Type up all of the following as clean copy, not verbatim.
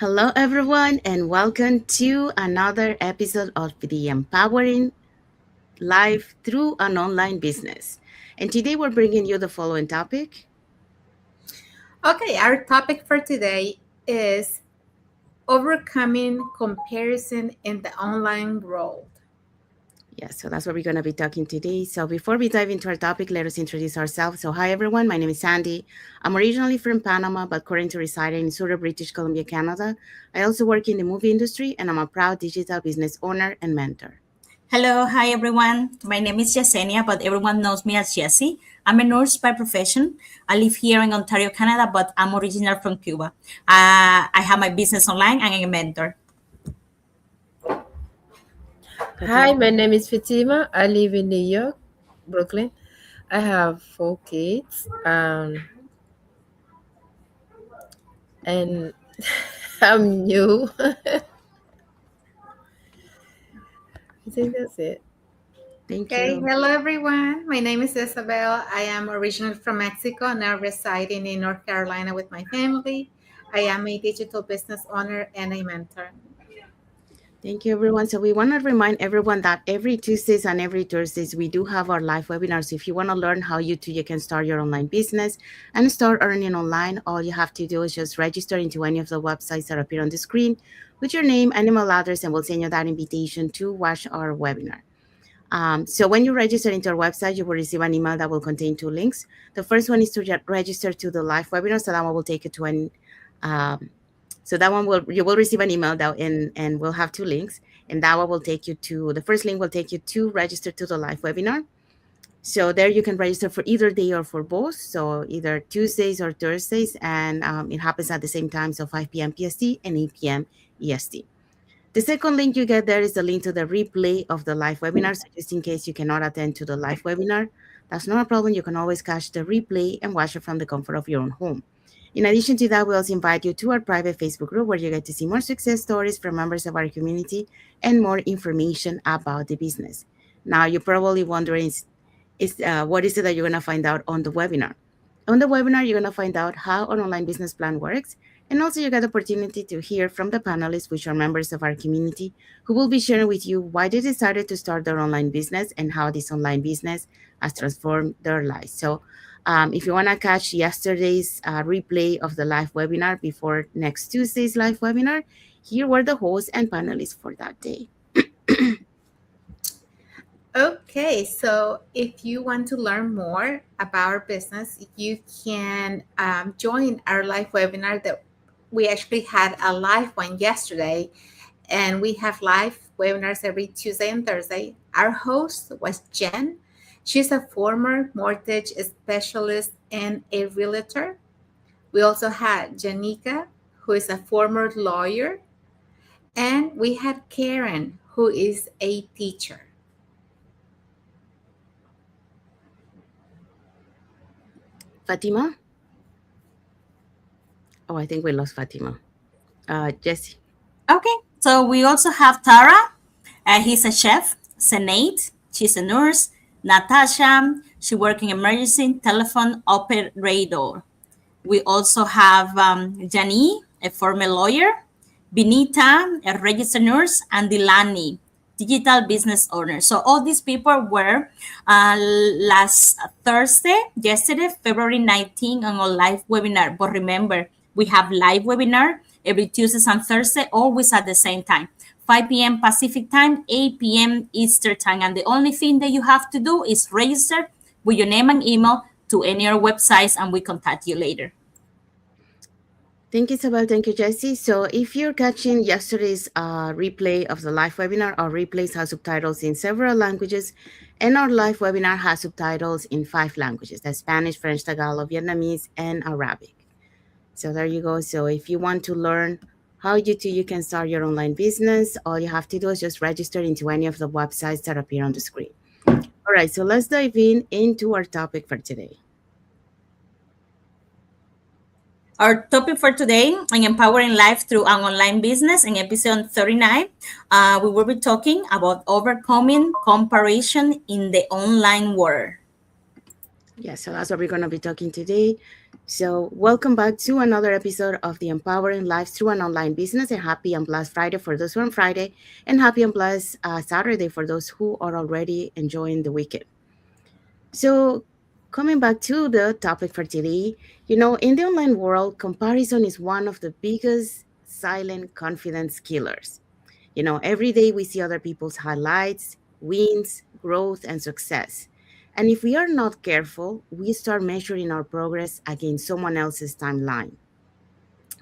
Hello, everyone, and welcome to another episode of the Empowering Life Through an Online Business. And today we're bringing you the following topic. Okay, our topic for today is overcoming comparison in the online world. Yes, so that's what we're going to be talking today. So before we dive into our topic, let us introduce ourselves. So, hi, everyone. My name is Sandy. I'm originally from Panama, but currently residing in Surrey, British Columbia, Canada. I also work in the movie industry, and I'm a proud digital business owner and mentor. Hello, hi everyone. My name is Yesenia, but everyone knows me as Jessie. I'm a nurse by profession. I live here in Ontario, Canada, but I'm original from Cuba. I have my business online and I'm a mentor. Hi, Fatima? my name is Fatima. I live in New York, Brooklyn. I have 4 kids, and I'm new. I think that's it. Thank Okay, you. hello everyone. My name is Isabel. I am originally from Mexico, now residing in North Carolina with my family. I am a digital business owner and a mentor. Thank you, everyone. So we want to remind everyone that every Tuesdays and every Thursdays, we do have our live webinars. If you want to learn how you can start your online business and start earning online, all you have to do is just register into any of the websites that appear on the screen with your name and email address, and we'll send you that invitation to watch our webinar. So when you register into our website, you will receive an email that will contain two links. The first one is to register to the live webinar, so that one will take you to an um, so that one will you will receive an email that and we'll have two links, and that one will take you to the first link will take you to register to the live webinar. So there you can register for either day or for both. So either Tuesdays or Thursdays, and it happens at the same time, so 5 p.m. PST and 8 p.m. EST. The second link you get there is the link to the replay of the live webinar. So just in case you cannot attend to the live webinar, that's not a problem. You can always catch the replay and watch it from the comfort of your own home. In addition to that, we also invite you to our private Facebook group where you get to see more success stories from members of our community and more information about the business. Now, you're probably wondering, what is it that you're going to find out on the webinar? On the webinar, you're going to find out how an online business plan works. And also, you get the opportunity to hear from the panelists, which are members of our community, who will be sharing with you why they decided to start their online business and how this online business has transformed their lives. So, if you want to catch yesterday's replay of the live webinar before next Tuesday's live webinar, here were the hosts and panelists for that day. Okay, so if you want to learn more about our business, you can join our live webinar that we actually had a live one yesterday, and we have live webinars every Tuesday and Thursday. Our host was Jen. She's a former mortgage specialist and a realtor. We also had Janika, who is a former lawyer, and we had Karen, who is a teacher. Fatima? Oh, I think we lost Fatima. Jesse. Okay, so we also have Tara. He's a chef. Senate, she's a nurse. Natasha, she works in emergency telephone operator. We also have Jani, a former lawyer, Benita, a registered nurse, and Dilani, digital business owner. So all these people were last Thursday, yesterday, February 19, on a live webinar. But remember, we have live webinar every Tuesday and Thursday, always at the same time. 5 p.m. Pacific time, 8 p.m. Eastern time. And the only thing that you have to do is register with your name and email to any of our websites, and we contact you later. Thank you, Isabel. Thank you, Jesse. So if you're catching yesterday's replay of the live webinar, our replays have subtitles in several languages, and our live webinar has subtitles in 5 languages. That's Spanish, French, Tagalog, Vietnamese, and Arabic. So there you go. So if you want to learn how you can start your online business, all you have to do is just register into any of the websites that appear on the screen. All right, so let's dive into our topic for today. Our topic for today in Empowering Life Through an Online Business in episode 39, we will be talking about overcoming comparison in the online world. Yeah, so that's what we're going to be talking today. So, welcome back to another episode of the Empowering Lives Through an Online Business. And happy and blessed Friday for those who are on Friday, and happy and blessed Saturday for those who are already enjoying the weekend. So, coming back to the topic for today, in the online world, comparison is one of the biggest silent confidence killers. Every day we see other people's highlights, wins, growth, and success. And if we are not careful, we start measuring our progress against someone else's timeline.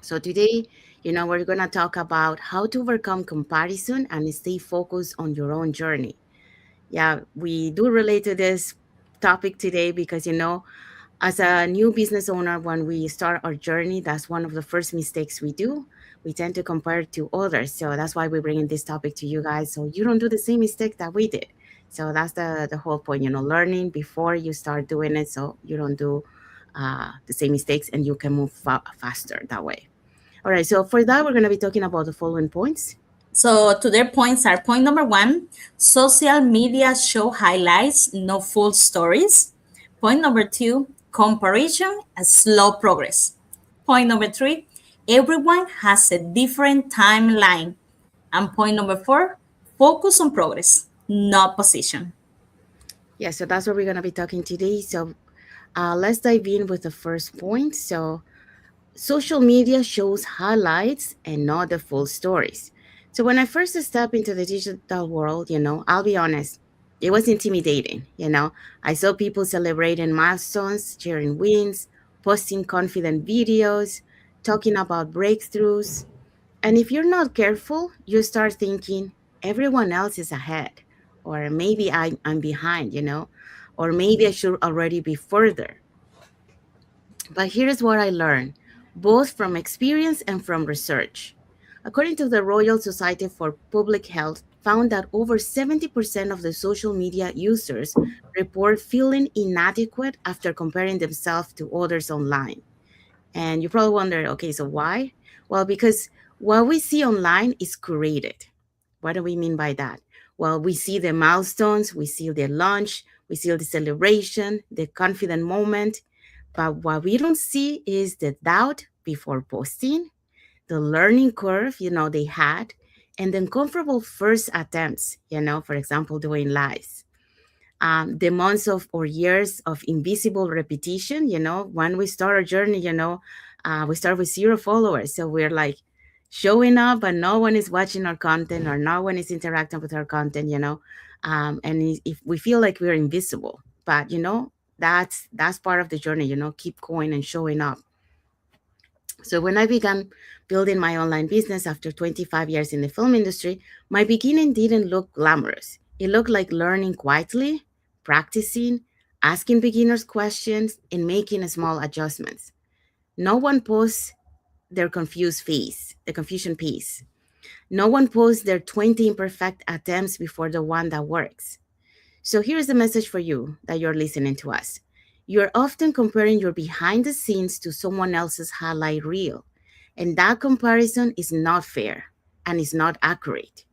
So today, we're going to talk about how to overcome comparison and stay focused on your own journey. Yeah, we do relate to this topic today because, as a new business owner, when we start our journey, that's one of the first mistakes we do. We tend to compare to others. So that's why we're bringing this topic to you guys. So you don't do the same mistake that we did. So that's the whole point, learning before you start doing it. So you don't do the same mistakes and you can move faster that way. All right. So for that, we're going to be talking about the following points. So to their points are point number one, social media show highlights, no full stories. Point number two, comparison and slow progress. Point number three, everyone has a different timeline. And point number four, focus on progress, not position. Yeah. So that's what we're going to be talking today. So let's dive in with the first point. So social media shows highlights and not the full stories. So when I first stepped into the digital world, I'll be honest, it was intimidating. I saw people celebrating milestones, sharing wins, posting confident videos, talking about breakthroughs. And if you're not careful, you start thinking everyone else is ahead, or maybe I'm behind, or maybe I should already be further. But here's what I learned, both from experience and from research. According to the Royal Society for Public Health, found that over 70% of the social media users report feeling inadequate after comparing themselves to others online. And you probably wonder, okay, so why? Well, because what we see online is curated. What do we mean by that? Well, we see the milestones, we see the launch, we see the celebration, the confident moment. But what we don't see is the doubt before posting, the learning curve, they had, and the uncomfortable first attempts, for example, doing lives. The months of or years of invisible repetition, when we start our journey, we start with 0 followers. So we're like showing up, but no one is watching our content or no one is interacting with our content. And if we feel like we're invisible, but that's part of the journey, keep going and showing up. So when I began building my online business after 25 years in the film industry, my beginning didn't look glamorous. It looked like learning quietly, practicing, asking beginners questions, and making small adjustments. No one posts their confused face, the confusion piece. No one posts their 20 imperfect attempts before the one that works. So here's the message for you that you're listening to us. You're often comparing your behind the scenes to someone else's highlight reel, and that comparison is not fair and is not accurate.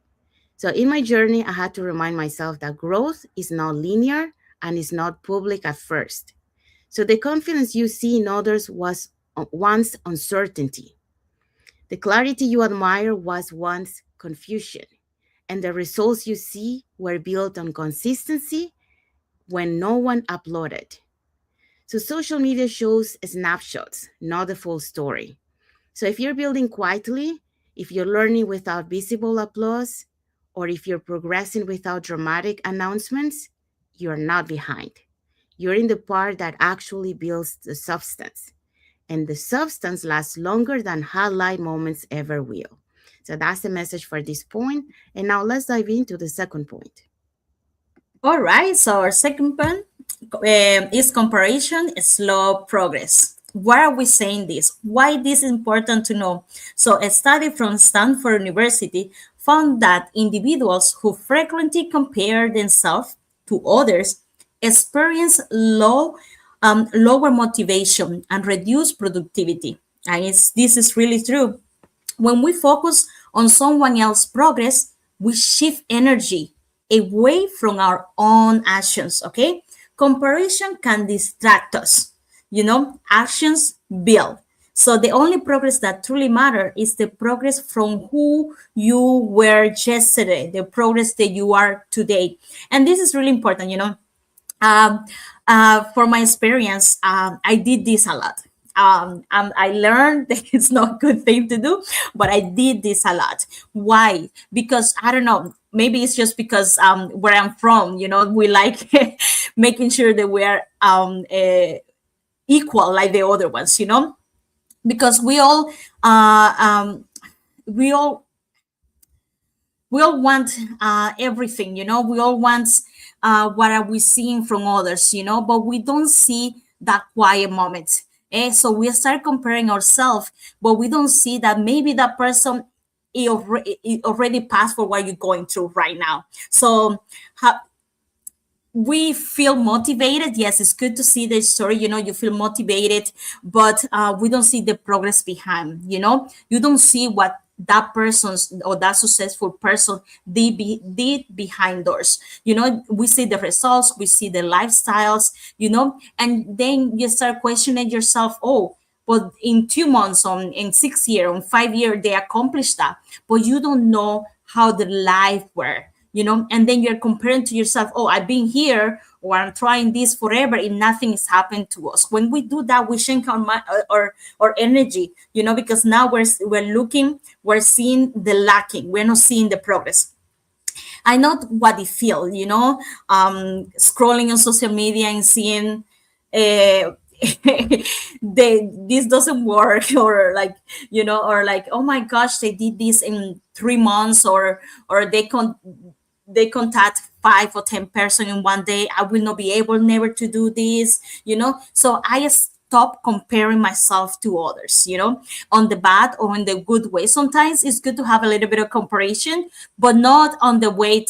So in my journey, I had to remind myself that growth is not linear and is not public at first. So the confidence you see in others was once uncertainty. The clarity you admire was once confusion. And the results you see were built on consistency when no one uploaded. So social media shows snapshots, not the full story. So if you're building quietly, if you're learning without visible applause, or if you're progressing without dramatic announcements, you're not behind. You're in the part that actually builds the substance. And the substance lasts longer than highlight moments ever will. So that's the message for this point. And now let's dive into the second point. All right, so our second point is comparison, slow progress. Why are we saying this? Why this is important to know? So a study from Stanford University found that individuals who frequently compare themselves to others experience lower motivation and reduced productivity. And this is really true. When we focus on someone else's progress, we shift energy away from our own actions, okay? Comparison can distract us. actions build. So the only progress that truly matter is the progress from who you were yesterday, the progress that you are today. And this is really important. um, for my experience, I did this a lot. I learned that it's not a good thing to do, but I did this a lot. Why? Because I don't know. Maybe it's just because where I'm from, we like making sure that we're equal like the other ones, because uh, um, we all we all want everything, we all want what are we seeing from others, but we don't see that quiet moment. So we start comparing ourselves, but we don't see that maybe that person he already passed for what you're going through right now. So we feel motivated. Yes, it's good to see the story, you feel motivated, but we don't see the progress behind. You don't see what that person's or that successful person did behind doors. We see the results, we see the lifestyles, and then you start questioning yourself. Oh, but in 2 months, in 6 years, on 5 years, they accomplished that, but you don't know how the life were, and then you're comparing to yourself. Oh, I've been here, or I'm trying this forever, and nothing is happened to us. When we do that, we shrink our energy, because now we're seeing the lacking, we're not seeing the progress. I know what it feels, scrolling on social media and seeing uh, this doesn't work, or like, or like, oh my gosh, they did this in 3 months, or they contact 5 or 10 person in one day. I will not be able never to do this, so I stop comparing myself to others, on the bad or in the good way. Sometimes it's good to have a little bit of comparison, but not on the way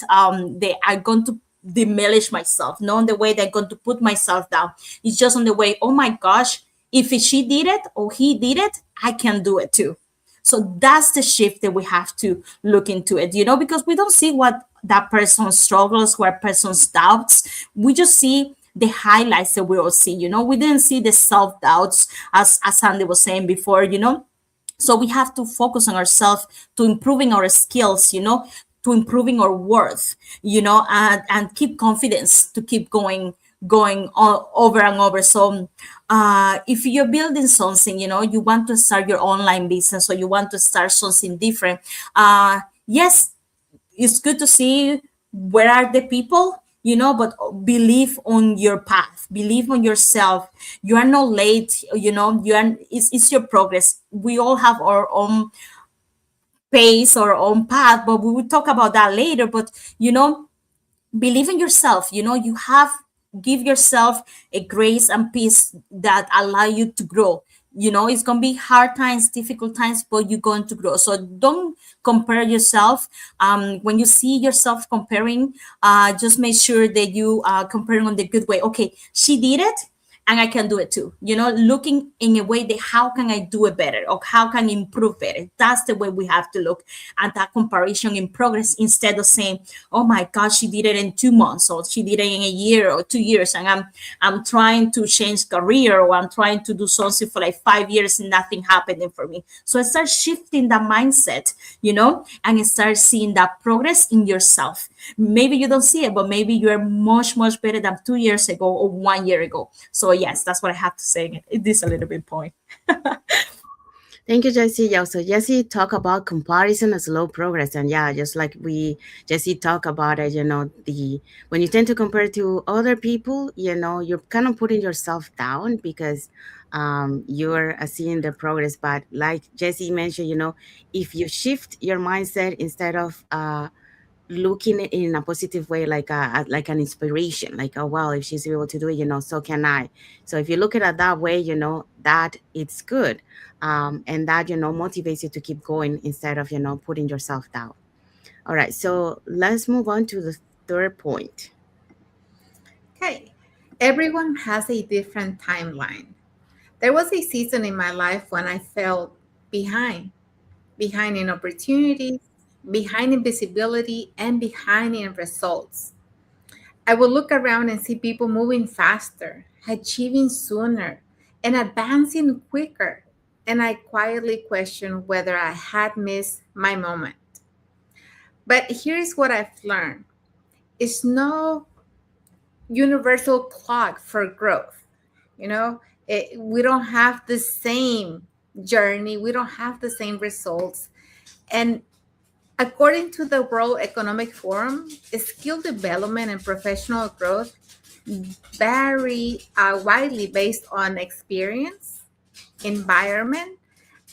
they are going to diminish myself, not on the way they're going to put myself down. It's just on the way, oh my gosh, if she did it or he did it, I can do it too. So that's the shift that we have to look into it, because we don't see what that person struggles, what person's doubts. We just see the highlights that we all see. We didn't see the self doubts, as Sandy was saying before. So we have to focus on ourselves, to improving our skills, to improving our worth, and keep confidence to keep going on over and over. So if you're building something, you want to start your online business, or you want to start something different, yes, it's good to see where are the people, but believe on your path, believe on yourself. You are not late, it's your progress. We all have our own pace, our own path, but we will talk about that later. But believe in yourself. You have give yourself a grace and peace that allow you to grow. It's going to be hard times, difficult times, but you're going to grow. So don't compare yourself. When you see yourself comparing, just make sure that you are comparing on the good way. Okay, she did it, and I can do it too. Looking in a way that how can I do it better, or how can I improve better. That's the way we have to look at that comparison in progress, instead of saying, oh my gosh, she did it in 2 months, or she did it in a year or 2 years, and I'm trying to change career, or I'm trying to do something for like 5 years and nothing happening for me. So I start shifting that mindset, and start seeing that progress in yourself. Maybe you don't see it, but maybe you're much, much better than 2 years ago or 1 year ago. So yes, that's what I have to say. It is a little bit point. Thank you, Jesse. Yeah, so Jesse talk about comparison as slow progress, and yeah, just like Jesse talk about it. The when you tend to compare to other people, you're kind of putting yourself down because you're seeing the progress. But like Jesse mentioned, if you shift your mindset instead of looking in a positive way, like an inspiration, like, oh well, if she's able to do it, so can I. So if you look at it that way, that it's good, and that motivates you to keep going instead of putting yourself down. All right, so let's move on to the third point. Okay. Everyone has a different timeline. There was a season in my life when I felt behind, behind in opportunities, behind in visibility, and behind in results. I would look around and see people moving faster, achieving sooner, and advancing quicker. And I quietly questioned whether I had missed my moment. But here's what I've learned: it's no universal clock for growth. You know, we don't have the same journey, we don't have the same results. And according to the World Economic Forum, skill development and professional growth vary widely based on experience, environment,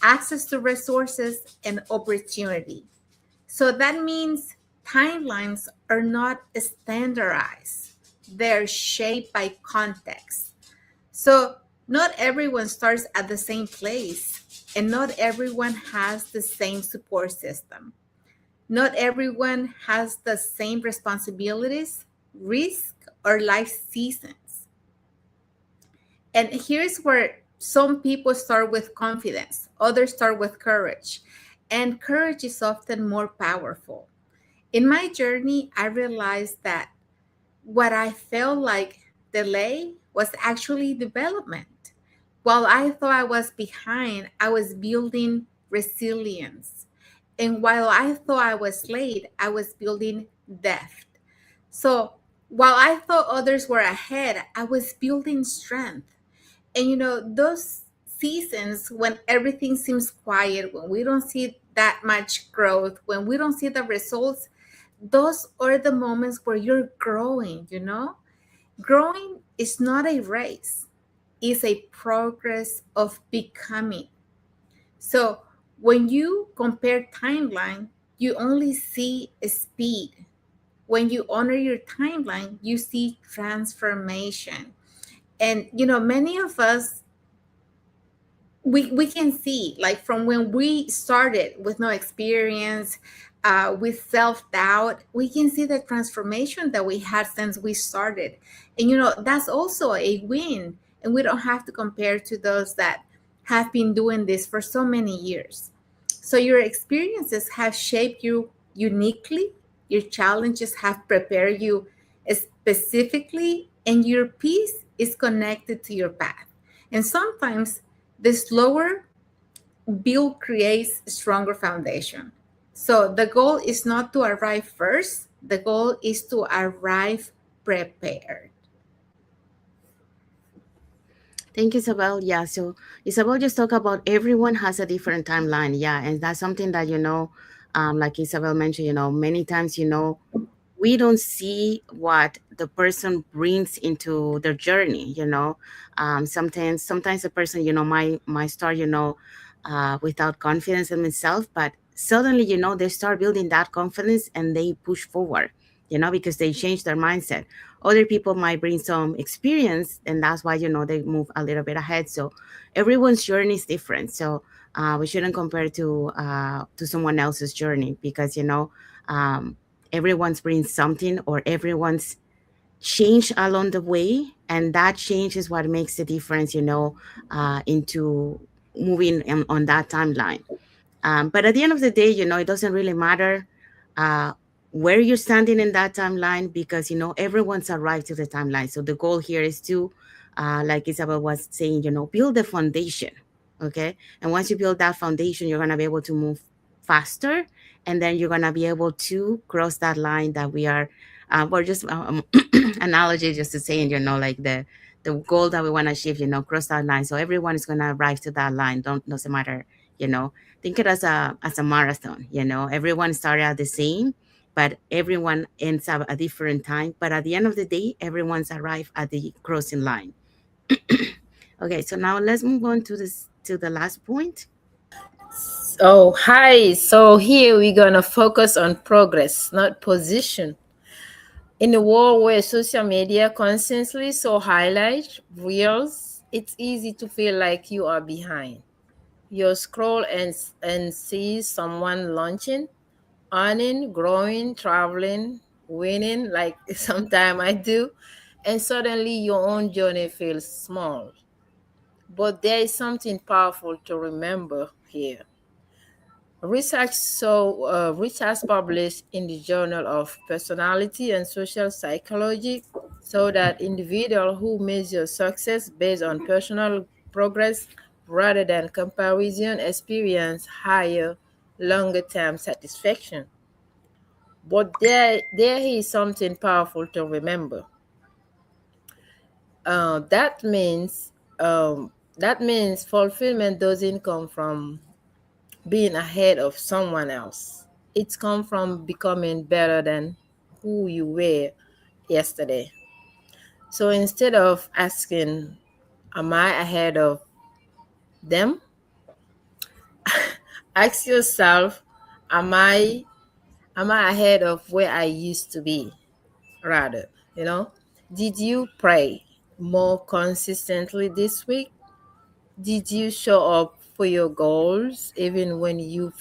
access to resources, and opportunity. So that means timelines are not standardized, they're shaped by context. So not everyone starts at the same place, and not everyone has the same support system. Not everyone has the same responsibilities, risk, or life seasons. And here's where some people start with confidence, others start with courage. And courage is often more powerful. In my journey, I realized that what I felt like delay was actually development. While I thought I was behind, I was building resilience. And while I thought I was late, I was building depth. So while I thought others were ahead, I was building strength. And those seasons when everything seems quiet, when we don't see that much growth, when we don't see the results, those are the moments where you're growing. Growing is not a race, it's a progress of becoming. So when you compare timeline, you only see speed. When you honor your timeline, you see transformation. And many of us, we can see, like, from when we started with no experience, with self-doubt, we can see the transformation that we had since we started. And that's also a win, and we don't have to compare to those that have been doing this for so many years. So your experiences have shaped you uniquely, your challenges have prepared you specifically, and your peace is connected to your path. And sometimes the slower build creates a stronger foundation. So the goal is not to arrive first, the goal is to arrive prepared. Thank you, Isabel. Yeah, so Isabel just talked about everyone has a different timeline. Yeah, and that's something that, like Isabel mentioned, many times, we don't see what the person brings into their journey. Sometimes a person, might start, without confidence in themselves, but suddenly, they start building that confidence and they push forward, because they change their mindset. Other people might bring some experience, and that's why, they move a little bit ahead. So everyone's journey is different. So we shouldn't compare to someone else's journey, because um, everyone's brings something, or everyone's change along the way, and that change is what makes the difference, into moving on that timeline. But at the end of the day, it doesn't really matter uh, where you're standing in that timeline, because everyone's arrived to the timeline. So the goal here is to, like Isabel was saying, build the foundation. Okay, and once you build that foundation, you're gonna be able to move faster, and then you're gonna be able to cross that line that we are. We're just analogy, just to saying, like the goal that we want to achieve, cross that line. So everyone is gonna arrive to that line. Don't Doesn't matter, you know think it as a marathon. Everyone started out the same, but everyone ends up a different time. But at the end of the day, everyone's arrived at the crossing line. Okay, so now let's move on to the last point. Oh, hi. So here we're gonna focus on progress, not position. In a world where social media constantly so highlight reels, it's easy to feel like you are behind. You scroll and see someone launching, earning, growing, traveling, winning, like sometimes I do, and suddenly your own journey feels small. But there is something powerful to remember here. Research published in the Journal of Personality and Social Psychology so that individuals who measure success based on personal progress rather than comparison experience higher, longer term satisfaction. But there is something powerful to remember. Uh, that means that means fulfillment doesn't come from being ahead of someone else. It's come from becoming better than who you were yesterday. So instead of asking, am I ahead of them? Ask yourself, am I am I ahead of where I used to be? Rather, you know, did you pray more consistently this week? Did you show up for your goals even when you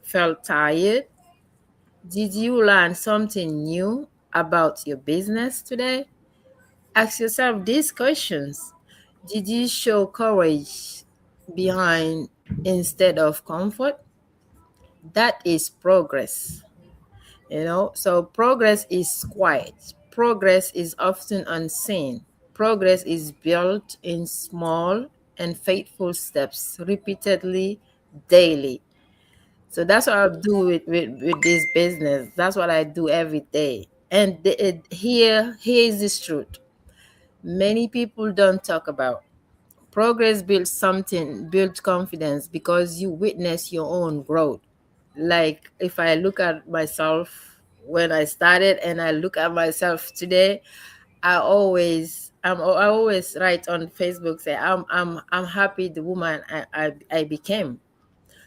felt tired? Did you learn something new about your business today? Ask yourself these questions. Did you show courage behind instead of comfort? That is progress. So progress is quiet. Progress is often unseen. Progress is built in small and faithful steps repeatedly daily. So that's what I do with this business. That's what I do every day. And here is this truth. Many people don't talk about. Progress builds confidence because you witness your own growth. Like if I look at myself when I started and I look at myself today, I always write on Facebook say I'm happy the woman I became.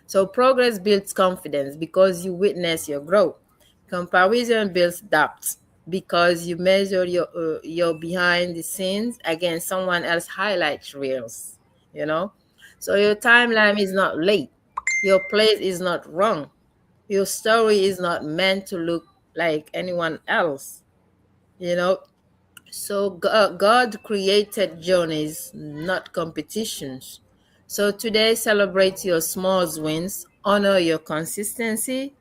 So progress builds confidence because you witness your growth. Comparison builds doubt because you measure your behind the scenes against someone else highlight reels. You know, so your timeline is not late. Your place is not wrong. Your story is not meant to look like anyone else. You know, so God created journeys, not competitions. So today, celebrate your small wins, honor your consistency,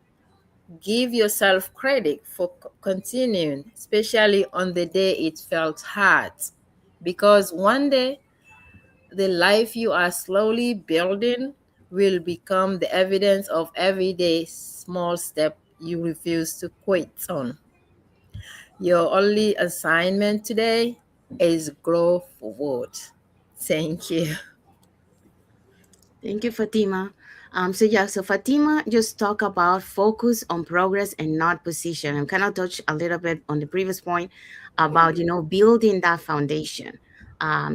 give yourself credit for continuing, especially on the day it felt hard. Because one day, the life you are slowly building will become the evidence of everyday small step you refuse to quit on. Your only assignment today is grow forward. Thank you. Thank you, Fatima. So Fatima just talk about focus on progress and not position. And kind of touch a little bit on the previous point about building that foundation.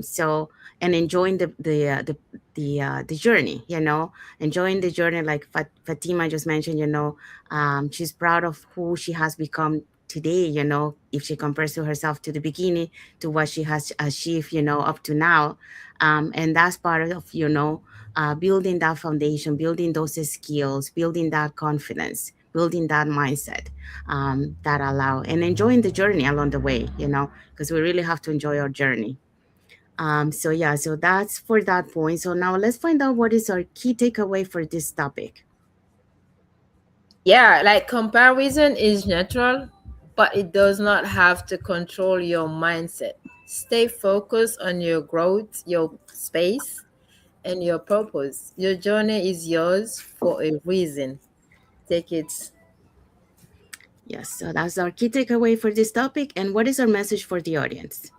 So and enjoying the journey. Enjoying the journey, like Fatima just mentioned. She's proud of who she has become today. If she compares to herself to the beginning to what she has achieved. Up to now, and that's part of building that foundation, building those skills, building that confidence, building that mindset that allow and enjoying the journey along the way, because we really have to enjoy our journey. So that's for that point. So now let's find out what is our key takeaway for this topic. Yeah, like comparison is natural, but it does not have to control your mindset. Stay focused on your growth, your space, and your purpose. Your journey is yours for a reason. Take it. Yes, so that's our key takeaway for this topic. And what is our message for the audience?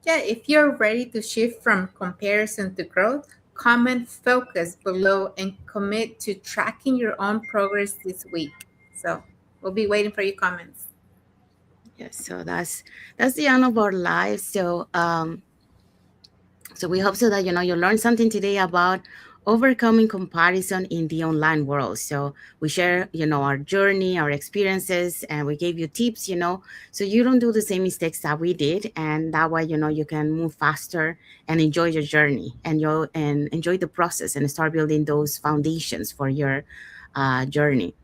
Yeah, if you're ready to shift from comparison to growth, comment focus below and commit to tracking your own progress this week. So we'll be waiting for your comments. Yes, so that's the end of our live. So we hope so that you learned something today about overcoming comparison in the online world. So we share our journey, our experiences, and we gave you tips, so you don't do the same mistakes that we did, and that way you can move faster and enjoy your journey and enjoy the process and start building those foundations for your journey.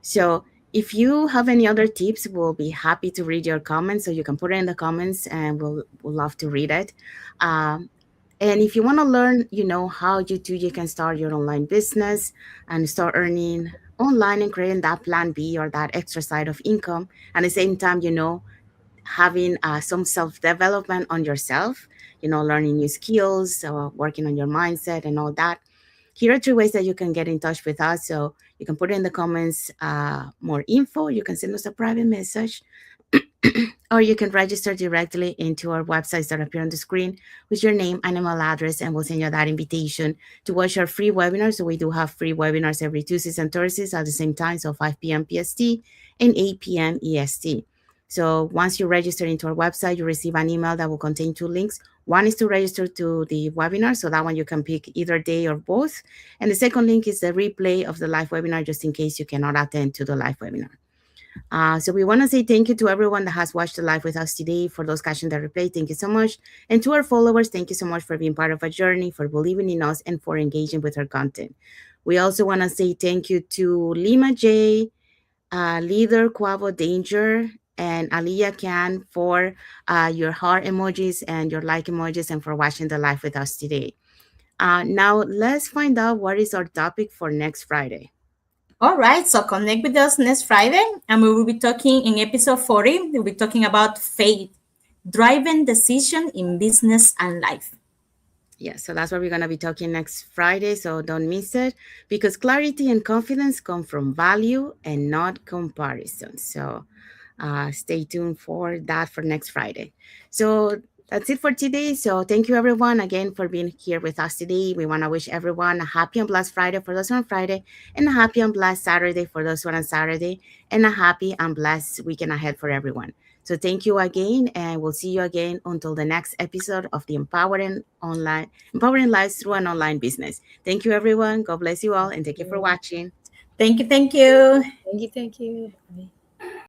So if you have any other tips, we'll be happy to read your comments. So you can put it in the comments, and we'll love to read it. Um, and if you want to learn, how you can start your online business and start earning online and creating that plan B or that extra side of income, at the same time, having some self development on yourself, learning new skills, working on your mindset and all that. Here are three ways that you can get in touch with us. So you can put in the comments more info. You can send us a private message, or you can register directly into our websites that appear on the screen with your name and email address, and we'll send you that invitation to watch our free webinars. So we do have free webinars every Tuesdays and Thursdays at the same time, so 5 p.m. PST and 8 p.m. EST. So once you register into our website, you receive an email that will contain two links. One is to register to the webinar, so that one you can pick either day or both. And the second link is the replay of the live webinar, just in case you cannot attend to the live webinar. So we want to say thank you to everyone that has watched the live with us today. For those catching the replay, thank you so much. And to our followers, thank you so much for being part of our journey, for believing in us, and for engaging with our content. We also want to say thank you to Lima J, Leader Quavo Danger, and Aliyah Khan for your heart emojis and your like emojis, and for watching the live with us today. Now, let's find out what is our topic for next Friday. All right, so connect with us next Friday, and we will be talking in episode 40. We'll be talking about faith, driving decision in business and life. Yeah, so that's what we're going to be talking next Friday. So don't miss it, because clarity and confidence come from value and not comparison. So stay tuned for that for next Friday. So that's it for today. So thank you everyone again for being here with us today. We want to wish everyone a happy and blessed Friday for those on Friday, and a happy and blessed Saturday for those on Saturday, and a happy and blessed weekend ahead for everyone. So thank you again, and we'll see you again until the next episode of the Empowering Lives Through an Online Business. Thank you everyone. God bless you all, and thank you for watching. Thank you. Thank you. Thank you. Bye.